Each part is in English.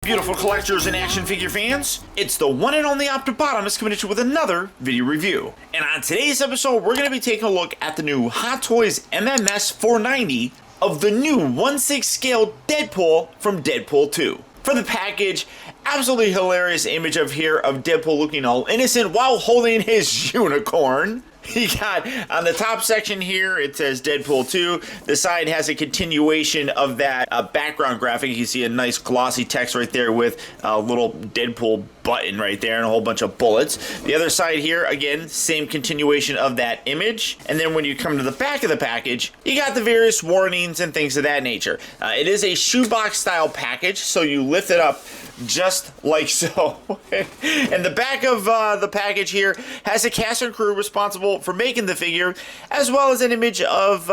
beautiful collectors and action figure fans? It's the one and only Optibotimus coming at you with another video review. And on today's episode, we're going to be taking a look at the new Hot Toys MMS 490 of the new 1/6 scale Deadpool from Deadpool 2. For the package, absolutely hilarious image of Deadpool looking all innocent while holding his unicorn. He got on the top section here, it says Deadpool 2. The side has a continuation of that background graphic. You can see a nice glossy text right there with a little Deadpool button right there and a whole bunch of bullets. The other side here, again, same continuation of that image. And then when you come to the back of the package, you got the various warnings and things of that nature. It is a shoebox style package, so you lift it up just like so. And the back of the package here has a cast and crew responsible for making the figure, as well as an image of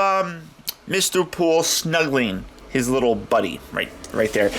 Mr. Poole snuggling his little buddy right there.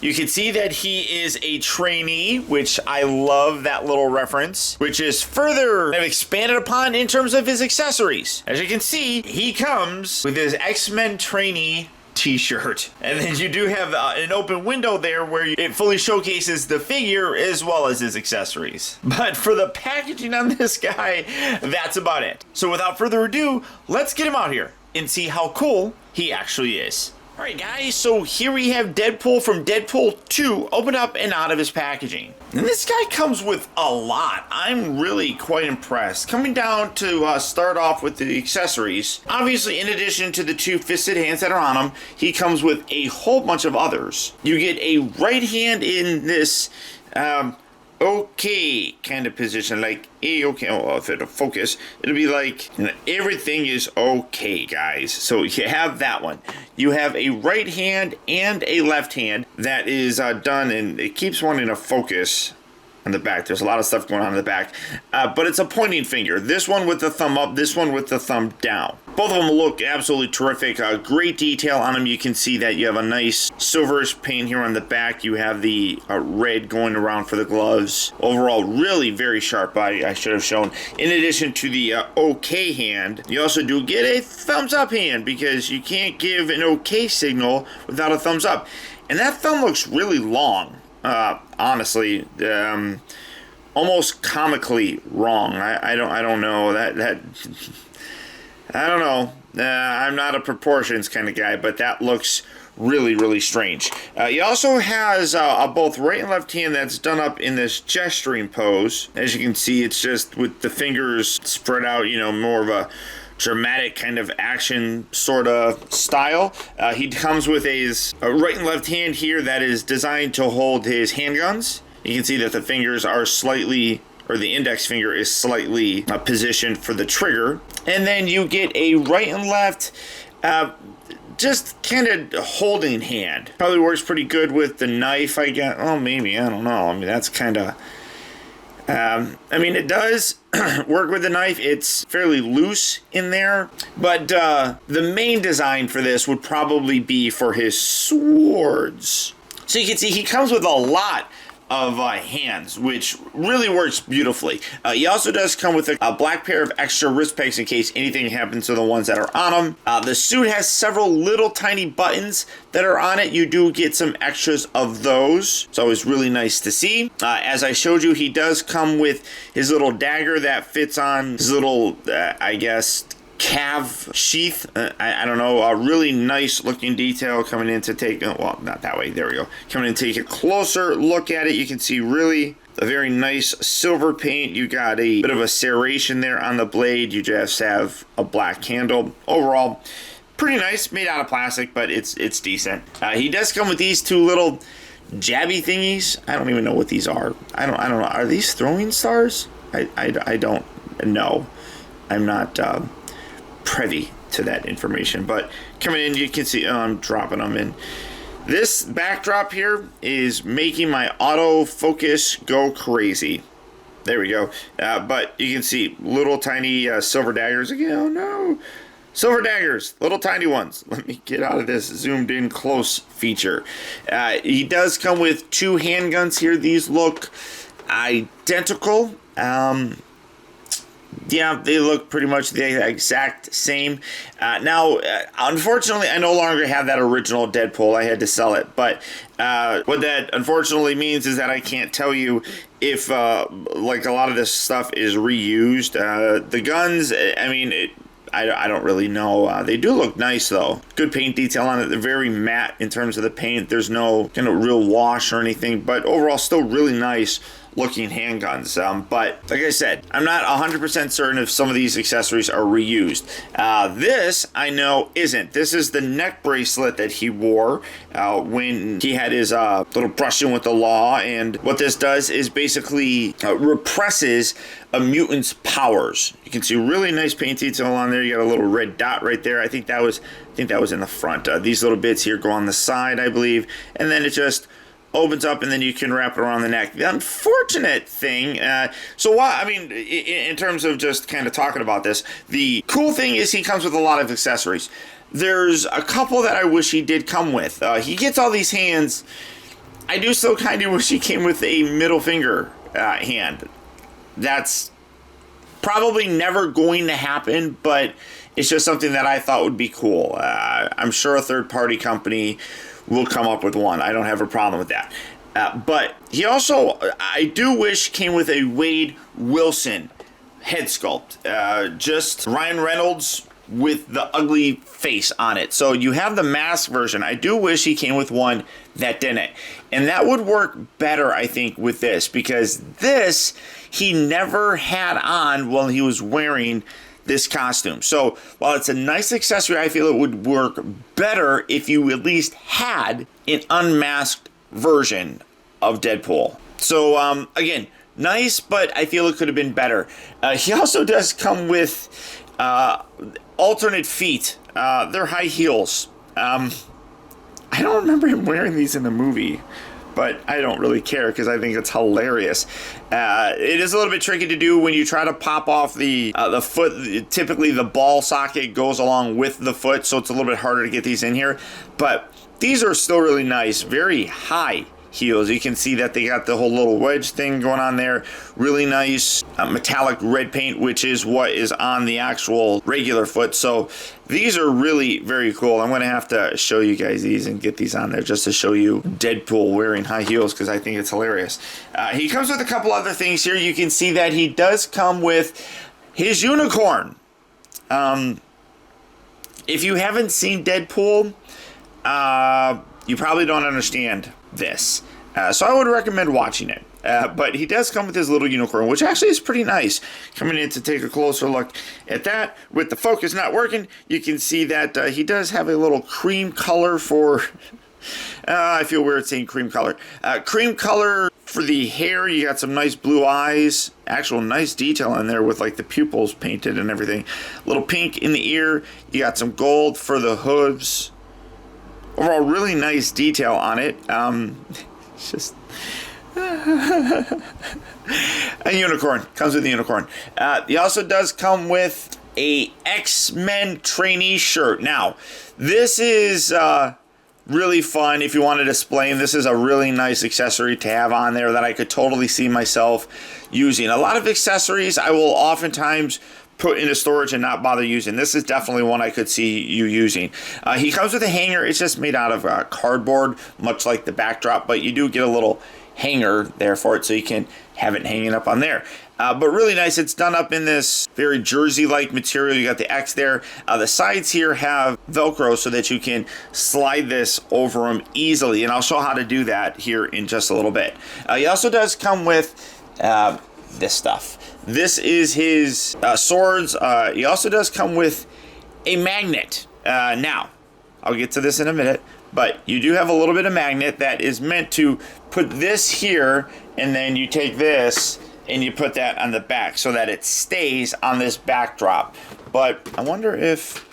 You can see that he is a trainee, which I love that little reference, which is further expanded upon in terms of his accessories. As you can see, he comes with his X-Men trainee t-shirt, and then you do have an open window there where it fully showcases the figure as well as his accessories. But for the packaging on this guy, that's about it. So without further ado, let's get him out here and see how cool he actually is. Alright guys, so here we have Deadpool from Deadpool 2 opened up and out of his packaging. And this guy comes with a lot. I'm really quite impressed. Coming down to start off with the accessories, obviously in addition to the two fisted hands that are on him, he comes with a whole bunch of others. You get a right hand in this okay kind of position, like okay. Oh, if it'll focus, it'll be like, you know, everything is okay, guys. So you have that one. You have a right hand and a left hand that is done, and it keeps wanting to focus on the back. There's a lot of stuff going on in the back, but it's a pointing finger. This one with the thumb up, this one with the thumb down. Both of them look absolutely terrific. Great detail on them. You can see that you have a nice silverish paint here on the back. You have the red going around for the gloves. Overall, really very sharp body, I should have shown. In addition to the okay hand, you also do get a thumbs up hand, because you can't give an okay signal without a thumbs up. And that thumb looks really long. Honestly, almost comically wrong. I don't know that I don't know. I'm not a proportions kind of guy, but that looks really strange. He also has both right and left hand that's done up in this gesturing pose. As you can see, it's just with the fingers spread out, you know, more of a dramatic kind of action sort of style. He comes with his right and left hand here that is designed to hold his handguns. You can see that the fingers are slightly, or the index finger is slightly positioned for the trigger. And then you get a right and left just kind of holding hand. Probably works pretty good with the knife, I guess. Oh, maybe, I don't know. I mean, that's kind of I mean, it does work with the knife. It's fairly loose in there, but the main design for this would probably be for his swords. So you can see he comes with a lot of hands, which really works beautifully. He also does come with a black pair of extra wrist pegs in case anything happens to the ones that are on him. The suit has several little tiny buttons that are on it. You do get some extras of those. It's always really nice to see. As I showed you, he does come with his little dagger that fits on his little, I guess, calf sheath. I don't know, a really nice looking detail coming in to take, well, not that way, there we go. Coming in to take a closer look at it, you can see really a very nice silver paint. You got a bit of a serration there on the blade. You just have a black handle. Overall, pretty nice, made out of plastic, but it's decent. He does come with these two little jabby thingies. I don't even know what these are. I don't know. Are these throwing stars? I don't know. I'm not privy to that information, but coming in, you can see I'm dropping them in. This backdrop here is making my autofocus go crazy. There we go. But you can see little tiny silver daggers again. Oh no, silver daggers, little tiny ones. Let me get out of this zoomed in close feature. He does come with two handguns here. These look identical. Yeah, they look pretty much the exact same. Now, unfortunately, I no longer have that original Deadpool. I had to sell it. But what that unfortunately means is that I can't tell you if, like, a lot of this stuff is reused. The guns, I mean, I don't really know. They do look nice, though. Good paint detail on it. They're very matte in terms of the paint. There's no kind of real wash or anything. But overall, still really nice looking handguns. But like I said, I'm not 100% certain if some of these accessories are reused. This I know isn't. This is the neck bracelet that he wore when he had his little brushing with the law. And what this does is basically represses a mutant's powers. You can see really nice paint detail on there. You got a little red dot right there. I think that was in the front. These little bits here go on the side, I believe, and then it just opens up and then you can wrap it around the neck. The unfortunate thing, in terms of just kind of talking about this, the cool thing is he comes with a lot of accessories. There's a couple that I wish he did come with. He gets all these hands. I do still kind of wish he came with a middle finger hand. That's probably never going to happen, but it's just something that I thought would be cool. I'm sure a third-party company will come up with one. I don't have a problem with that. But he also, I do wish, came with a Wade Wilson head sculpt. Just Ryan Reynolds with the ugly face on it. So you have the mask version. I do wish he came with one that didn't. And that would work better, I think, with this, because this he never had on while he was wearing this costume. So while it's a nice accessory, I feel it would work better if you at least had an unmasked version of Deadpool. So again, nice, but I feel it could have been better. He also does come with alternate feet. They're high heels. I don't remember him wearing these in the movie, but I don't really care because I think it's hilarious. It is a little bit tricky to do when you try to pop off the foot. Typically, the ball socket goes along with the foot, so it's a little bit harder to get these in here. But these are still really nice, very high heels. You can see that they got the whole little wedge thing going on there. Really nice metallic red paint, which is what is on the actual regular foot. So these are really very cool. I'm going to have to show you guys these and get these on there just to show you Deadpool wearing high heels because I think it's hilarious. He comes with a couple other things here. You can see that he does come with his unicorn. If you haven't seen Deadpool, you probably don't understand this. So I would recommend watching it. But he does come with his little unicorn, which actually is pretty nice. Coming in to take a closer look at that. With the focus not working, you can see that he does have a little cream color for... I feel weird saying cream color. Cream color for the hair. You got some nice blue eyes. Actual nice detail in there with like the pupils painted and everything. Little pink in the ear. You got some gold for the hooves. Overall, really nice detail on it. It's just... a unicorn. Comes with a unicorn. He also does come with a X-Men trainee shirt. Now, this is really fun if you want to display, and this is a really nice accessory to have on there that I could totally see myself using. A lot of accessories I will oftentimes put into storage and not bother using. This is definitely one I could see you using. He comes with a hanger. It's just made out of cardboard, much like the backdrop, but you do get a little hanger there for it so you can have it hanging up on there. But really nice. It's done up in this very jersey-like material. You got the X there. The sides here have Velcro so that you can slide this over them easily, and I'll show how to do that here in just a little bit. He also does come with this stuff. This is his swords. He also does come with a magnet. Now, I'll get to this in a minute, but you do have a little bit of magnet that is meant to put this here, and then you take this and you put that on the back so that it stays on this backdrop. But I wonder if...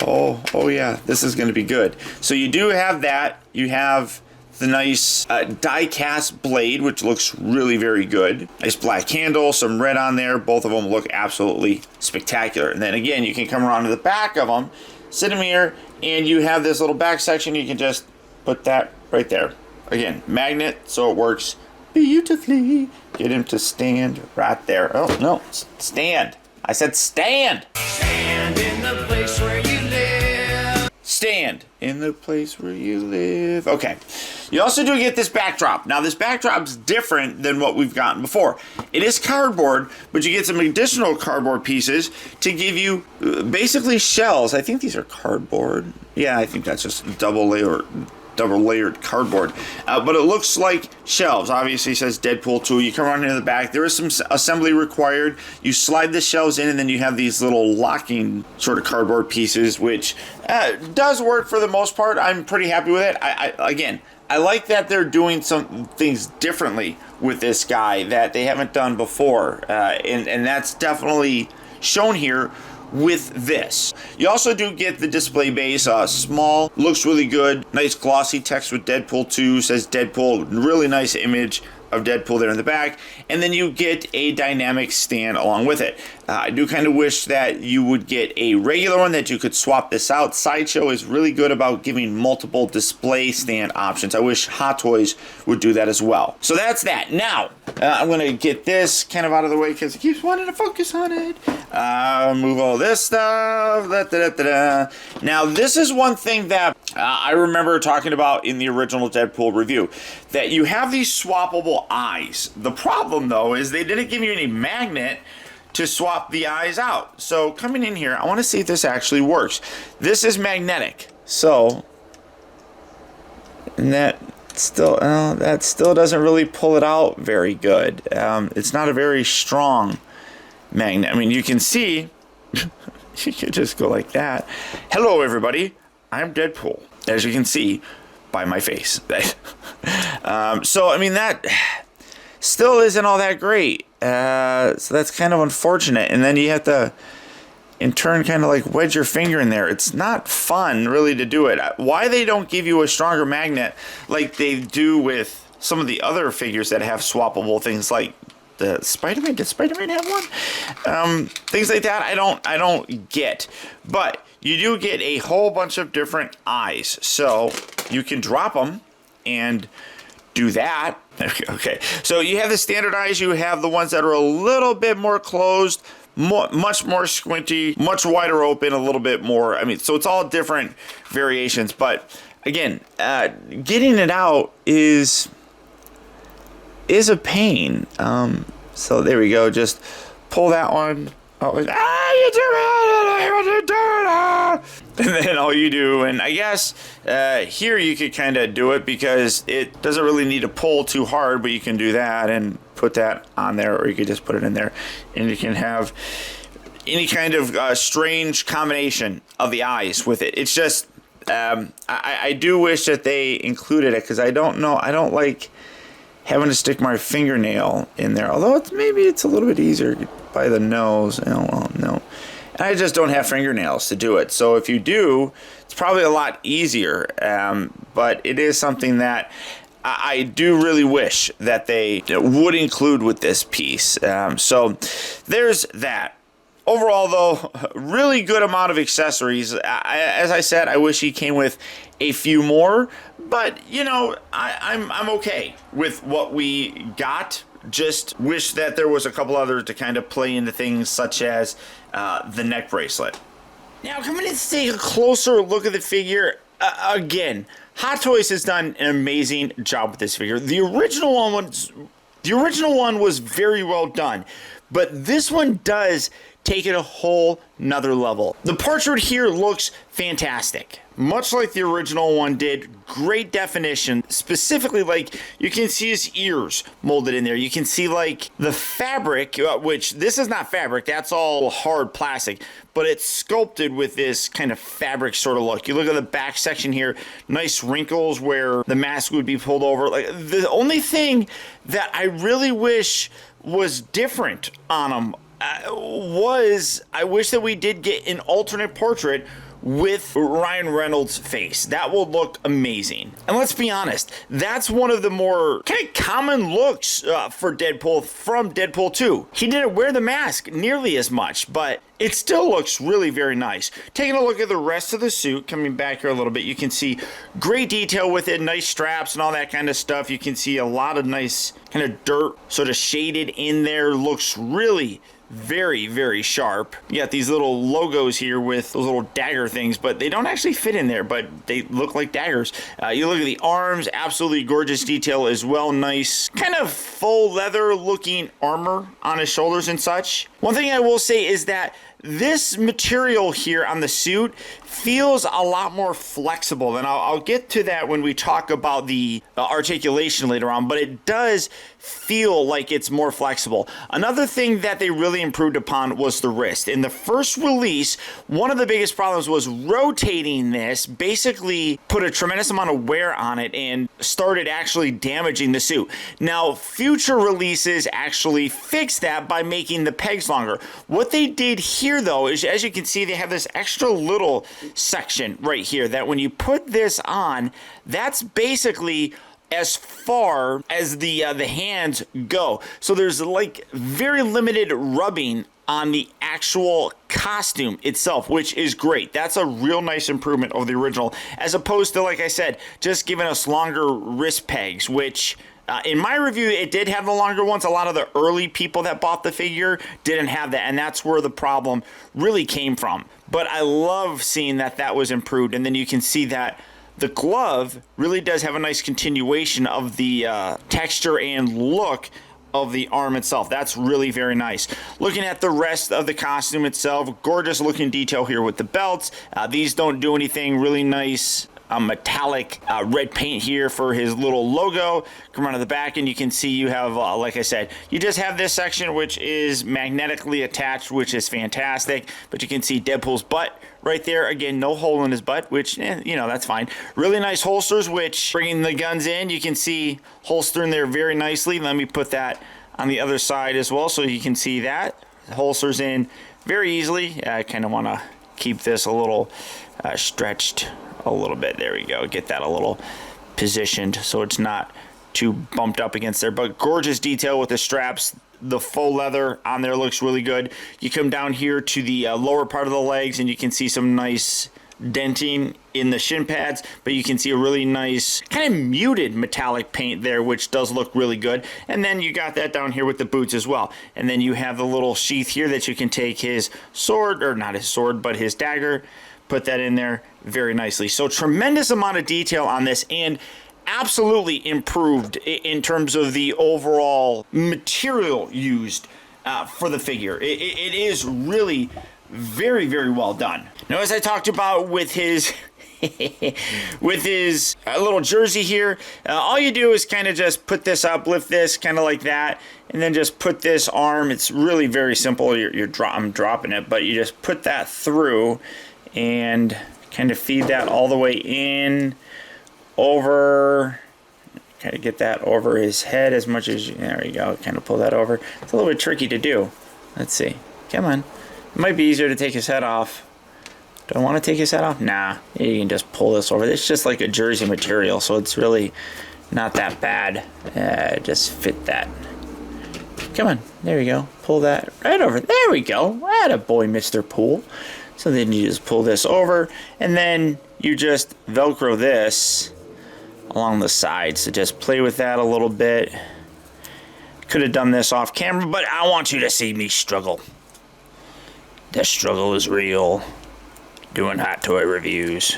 Oh yeah, this is going to be good. So you do have that. You have the nice die-cast blade, which looks really very good. Nice black handle, some red on there. Both of them look absolutely spectacular. And then again, you can come around to the back of them, sit them here, and you have this little back section. You can just put that right there. Again, magnet, so it works beautifully. Get him to stand right there. Oh, no, stand. I said stand. Stand in the place where you live. Stand in the place where you live. Okay. You also do get this backdrop. Now, this backdrop's different than what we've gotten before. It is cardboard, but you get some additional cardboard pieces to give you basically shells. I think these are cardboard. Yeah, I think that's just double layered cardboard, but it looks like shelves. Obviously it says Deadpool 2. You come around into the back, there is some assembly required. You slide the shelves in, and then you have these little locking sort of cardboard pieces, which does work for the most part. I'm pretty happy with it. I like that they're doing some things differently with this guy that they haven't done before, and that's definitely shown here with this. You also do get the display base, small, looks really good, nice glossy text with Deadpool 2, says Deadpool, really nice image of Deadpool there in the back, and then you get a dynamic stand along with it. I do kind of wish that you would get a regular one that you could swap this out. Sideshow is really good about giving multiple display stand options. I wish Hot Toys would do that as well. So that's that. Now, I'm going to get this kind of out of the way because it keeps wanting to focus on it. Move all this stuff. Now, this is one thing that I remember talking about in the original Deadpool review, that you have these swappable eyes. The problem, though, is they didn't give you any magnet to swap the eyes out. So coming in here, I want to see if this actually works. This is magnetic. So, and that still doesn't really pull it out very good. It's not a very strong magnet. I mean, you can see, you could just go like that. Hello, everybody. I'm Deadpool, as you can see by my face. So, I mean, that still isn't all that great. So that's kind of unfortunate. And then you have to, in turn, kind of like wedge your finger in there. It's not fun, really, to do it. Why they don't give you a stronger magnet like they do with some of the other figures that have swappable things like the Spider-Man. Did Spider-Man have one? Things like that, I don't get. But you do get a whole bunch of different eyes. So you can drop them and do that. Okay, so you have the standard eyes. You have the ones that are a little bit more closed, much more squinty, much wider open, a little bit more. I mean, so it's all different variations. But again, getting it out is a pain. So there we go. Just pull that one. Oh, you do it! And then all you do, and I guess here you could kind of do it because it doesn't really need to pull too hard, but you can do that and put that on there, or you could just put it in there, and you can have any kind of strange combination of the eyes with it. It's just, I do wish that they included it because I don't like having to stick my fingernail in there, although maybe it's a little bit easier by the nose. Oh, well, no. And I just don't have fingernails to do it. So if you do, it's probably a lot easier. But it is something that I do really wish that they would include with this piece. So there's that. Overall, though, really good amount of accessories. As I said, I wish he came with a few more. But, you know, I'm okay with what we got. Just wish that there was a couple others to kind of play into things such as the neck bracelet. Now, coming in to take a closer look at the figure, again, Hot Toys has done an amazing job with this figure. The original one was very well done, but this one does take it a whole nother level. The portrait here looks fantastic, much like the original one did. Great definition, specifically, like, you can see his ears molded in there. You can see, like, the fabric, which this is not fabric, that's all hard plastic, but it's sculpted with this kind of fabric sort of look. You look at the back section here, nice wrinkles where the mask would be pulled over. Like, the only thing that I really wish was different on him I wish that we did get an alternate portrait with Ryan Reynolds' face. That will look amazing. And let's be honest, that's one of the more kind of common looks for Deadpool from Deadpool 2. He didn't wear the mask nearly as much, but it still looks really very nice. Taking a look at the rest of the suit, coming back here a little bit, you can see great detail with it, nice straps and all that kind of stuff. You can see a lot of nice kind of dirt sort of shaded in there. Looks really very, very sharp. You got these little logos here with those little dagger things, but they don't actually fit in there, but they look like daggers. You look at the arms, absolutely gorgeous detail as well. Nice kind of faux leather looking armor on his shoulders and such. One thing I will say is that this material here on the suit feels a lot more flexible, and I'll get to that when we talk about the articulation later on, but it does feel like it's more flexible. Another thing that they really improved upon was the wrist. In the first release, one of the biggest problems was rotating this basically put a tremendous amount of wear on it and started actually damaging the suit. Now, future releases actually fixed that by making the pegs longer. What they did here, though, is, as you can see, they have this extra little section right here that when you put this on, that's basically as far as the hands go. So there's like very limited rubbing on the actual costume itself, which is great. That's a real nice improvement over the original, as opposed to, like I said, just giving us longer wrist pegs, which in my review, it did have the longer ones. A lot of the early people that bought the figure didn't have that, and that's where the problem really came from. But I love seeing that that was improved, and then you can see that the glove really does have a nice continuation of the texture and look of the arm itself. That's really very nice. Looking at the rest of the costume itself, gorgeous looking detail here with the belts. These don't do anything. Really nice metallic red paint here for his little logo. Come around to the back and you can see you have, like I said, you just have this section which is magnetically attached, which is fantastic. But you can see Deadpool's butt right there. Again, no hole in his butt, which, you know, that's fine. Really nice holsters, which bringing the guns in, you can see holstering there very nicely. Let me put that on the other side as well so you can see that. Holsters in very easily. I kind of want to keep this a little stretched a little bit. There we go. Get that a little positioned so it's not too bumped up against there. But gorgeous detail with the straps. The faux leather on there looks really good. You come down here to the lower part of the legs and you can see some nice denting in the shin pads, but you can see a really nice kind of muted metallic paint there, which does look really good. And then you got that down here with the boots as well. And then you have the little sheath here that you can take his sword, or not his sword, but his dagger, put that in there very nicely. So tremendous amount of detail on this, and absolutely improved in terms of the overall material used for the figure. It is really very, very well done. Now, as I talked about with his with his little jersey here, all you do is kind of just put this up, lift this kind of like that, and then just put this arm. It's really very simple. I'm dropping it, but you just put that through and kind of feed that all the way in over, kind of get that over his head as much as you, there you go, kind of pull that over. It's a little bit tricky to do. Let's see, come on. It might be easier to take his head off. Do I want to take his head off? Nah, you can just pull this over. It's just like a jersey material, so it's really not that bad. Just fit that. Come on, there we go. Pull that right over. There we go. Attaboy, Mr. Pool. So then you just pull this over, and then you just Velcro this along the sides. So just play with that a little bit. Could have done this off camera, but I want you to see me struggle. The struggle is real. Doing hot toy reviews.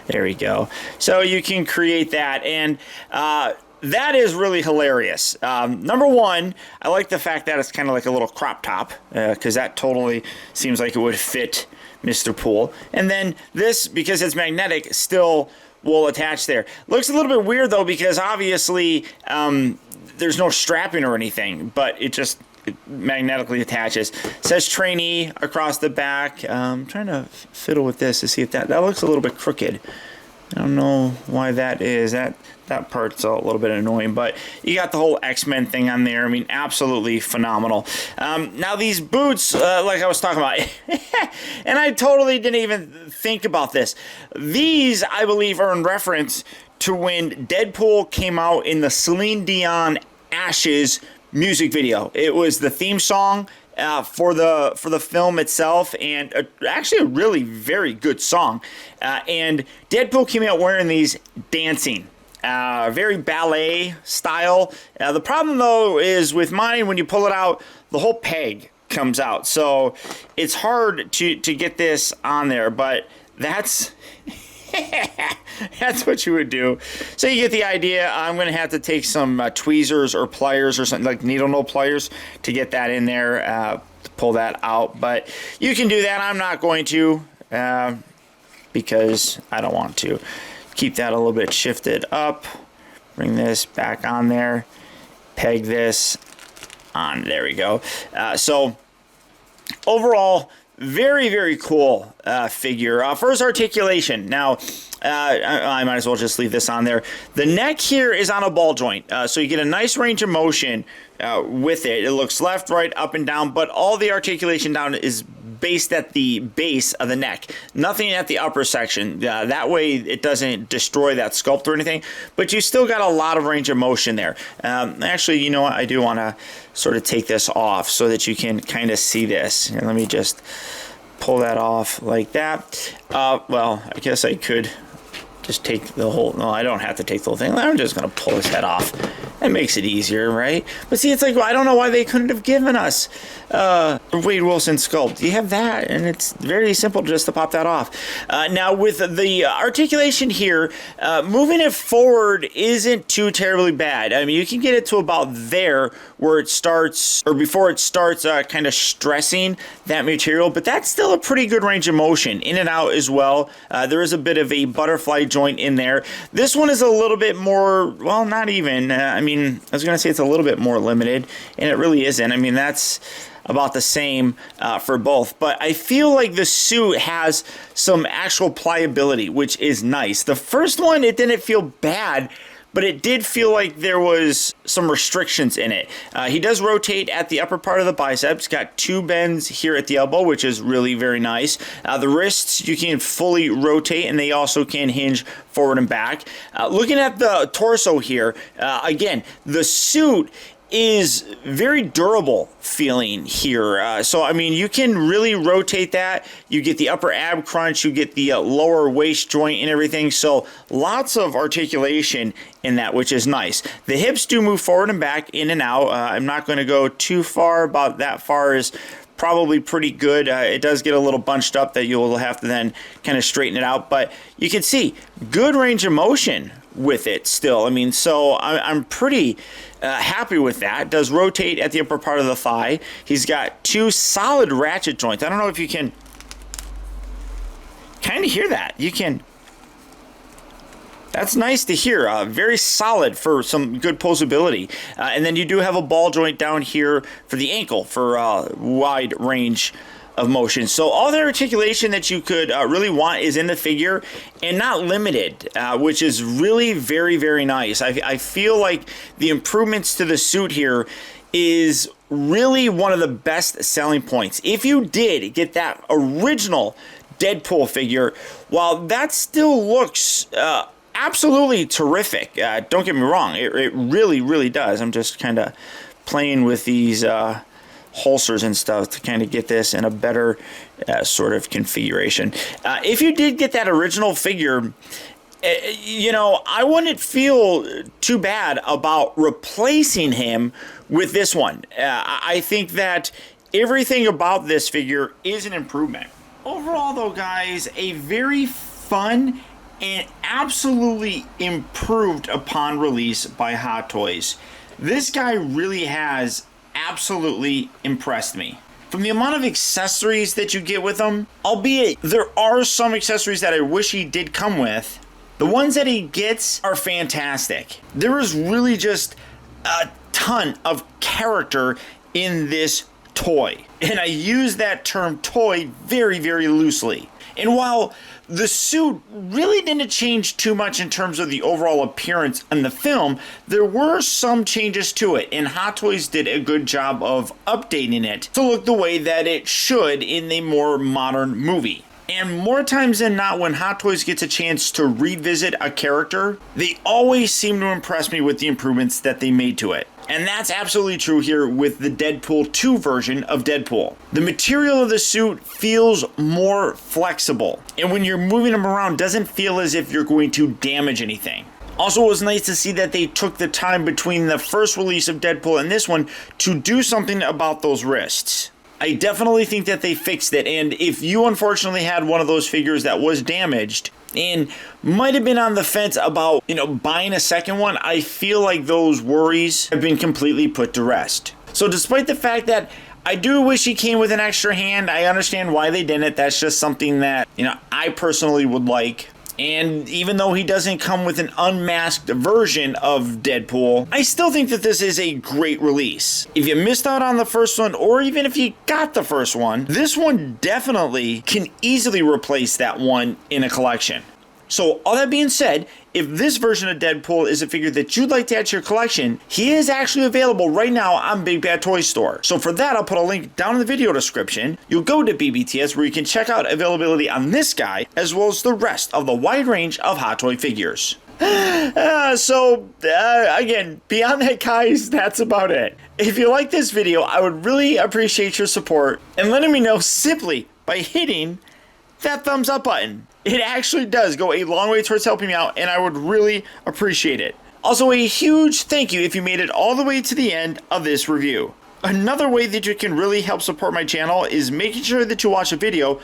There we go. So you can create that, and that is really hilarious. Number one, I like the fact that it's kind of like a little crop top, because that totally seems like it would fit Mr. Pool. And then this, because it's magnetic, still will attach there. Looks a little bit weird though, because obviously there's no strapping or anything, but it magnetically attaches. It says Trainee across the back. I'm trying to fiddle with this to see if that looks a little bit crooked. I don't know why that is. That part's a little bit annoying, but you got the whole X-Men thing on there. I mean, absolutely phenomenal. Now these boots, like I was talking about, and I totally didn't even think about this. These, I believe, are in reference to when Deadpool came out in the Celine Dion Ashes music video. It was the theme song for the film itself, and actually a really very good song. And Deadpool came out wearing these dancing. Very ballet style. The problem though is with mine, when you pull it out, the whole peg comes out. So it's hard to get this on there, but that's that's what you would do. So you get the idea. I'm going to have to take some tweezers or pliers or something like needle nose pliers to get that in there, to pull that out. But you can do that. I'm not going to because I don't want to. Keep that a little bit shifted up. Bring this back on there. Peg this on. There we go. So overall, very, very cool figure. First, articulation. Now, I might as well just leave this on there. The neck here is on a ball joint, so you get a nice range of motion with it. It looks left, right, up, and down, but all the articulation down is based at the base of the neck. Nothing at the upper section. That way it doesn't destroy that sculpt or anything, but you still got a lot of range of motion there. Actually, you know what? I do want to sort of take this off so that you can kind of see this. Here, let me just pull that off like that. Well, I guess I could just take the whole... No, I don't have to take the whole thing. I'm just going to pull his head off. That makes it easier, right? But see, it's like, I don't know why they couldn't have given us Wade Wilson sculpt. You have that, and it's very simple just to pop that off. Now, with the articulation here, moving it forward isn't too terribly bad. I mean, you can get it to about there where it starts, or before it starts kind of stressing that material, but that's still a pretty good range of motion. In and out as well. There is a bit of a butterfly joint in there. This one is a little bit more, well, not even. I mean, I was going to say it's a little bit more limited, and it really isn't. I mean, that's about the same for both. But I feel like the suit has some actual pliability, which is nice. The first one, it didn't feel bad, but it did feel like there was some restrictions in it. He does rotate at the upper part of the biceps. Got two bends here at the elbow, which is really very nice. The wrists, you can fully rotate, and they also can hinge forward and back. Looking at the torso here, again, the suit is very durable feeling here. So, I mean, you can really rotate that. You get the upper ab crunch, you get the lower waist joint and everything. So, lots of articulation in that, which is nice. The hips do move forward and back, in and out. I'm not going to go too far. About that far is probably pretty good. It does get a little bunched up that you'll have to then kind of straighten it out. But you can see good range of motion with it still. I mean, so I'm pretty happy with that. It does rotate at the upper part of the thigh. He's got two solid ratchet joints. I don't know if you can kind of hear that. You can. That's nice to hear. Very solid for some good posability. And then you do have a ball joint down here for the ankle for wide range of motion. So all the articulation that you could really want is in the figure and not limited, which is really very, very nice. I feel like the improvements to the suit here is really one of the best selling points. If you did get that original Deadpool figure, while that still looks absolutely terrific, don't get me wrong, it really, really does. I'm just kind of playing with these holsters and stuff to kind of get this in a better sort of configuration. If you did get that original figure, you know, I wouldn't feel too bad about replacing him with this one. I think that everything about this figure is an improvement. Overall, though, guys, a very fun and absolutely improved upon release by Hot Toys. This guy really has absolutely impressed me. From the amount of accessories that you get with him, albeit there are some accessories that I wish he did come with, the ones that he gets are fantastic. There is really just a ton of character in this toy. And I use that term toy very, very loosely. And while the suit really didn't change too much in terms of the overall appearance in the film, there were some changes to it, and Hot Toys did a good job of updating it to look the way that it should in a more modern movie. And more times than not, when Hot Toys gets a chance to revisit a character, they always seem to impress me with the improvements that they made to it. And that's absolutely true here with the Deadpool 2 version of Deadpool. The material of the suit feels more flexible, and when you're moving them around, doesn't feel as if you're going to damage anything. Also, it was nice to see that they took the time between the first release of Deadpool and this one to do something about those wrists. I definitely think that they fixed it, and if you unfortunately had one of those figures that was damaged and might have been on the fence about, buying a second one, I feel like those worries have been completely put to rest. So despite the fact that I do wish he came with an extra hand, I understand why they didn't. That's just something that, I personally would like. And even though he doesn't come with an unmasked version of Deadpool, I still think that this is a great release. If you missed out on the first one, or even if you got the first one, this one definitely can easily replace that one in a collection. So all that being said, if this version of Deadpool is a figure that you'd like to add to your collection, he is actually available right now on Big Bad Toy Store. So for that, I'll put a link down in the video description. You'll go to BBTS where you can check out availability on this guy, as well as the rest of the wide range of Hot Toy figures. Again, beyond that, guys, that's about it. If you like this video, I would really appreciate your support and letting me know simply by hitting that thumbs up button. It actually does go a long way towards helping me out, and I would really appreciate it. Also, a huge thank you if you made it all the way to the end of this review. Another way that you can really help support my channel is making sure that you watch a video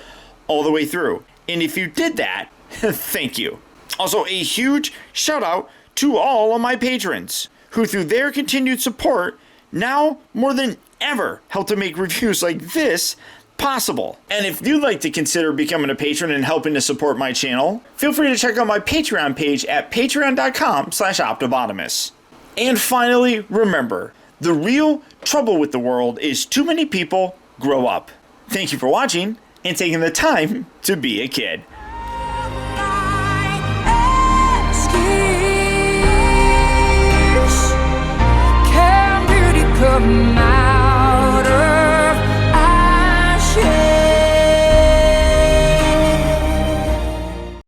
all the way through. And if you did that, thank you. Also, a huge shout out to all of my patrons, who through their continued support, now more than ever help to make reviews like this possible. And if you'd like to consider becoming a patron and helping to support my channel, feel free to check out my Patreon page at patreon.com/Optibotimus. And finally, remember, the real trouble with the world is too many people grow up. Thank you for watching and taking the time to be a kid.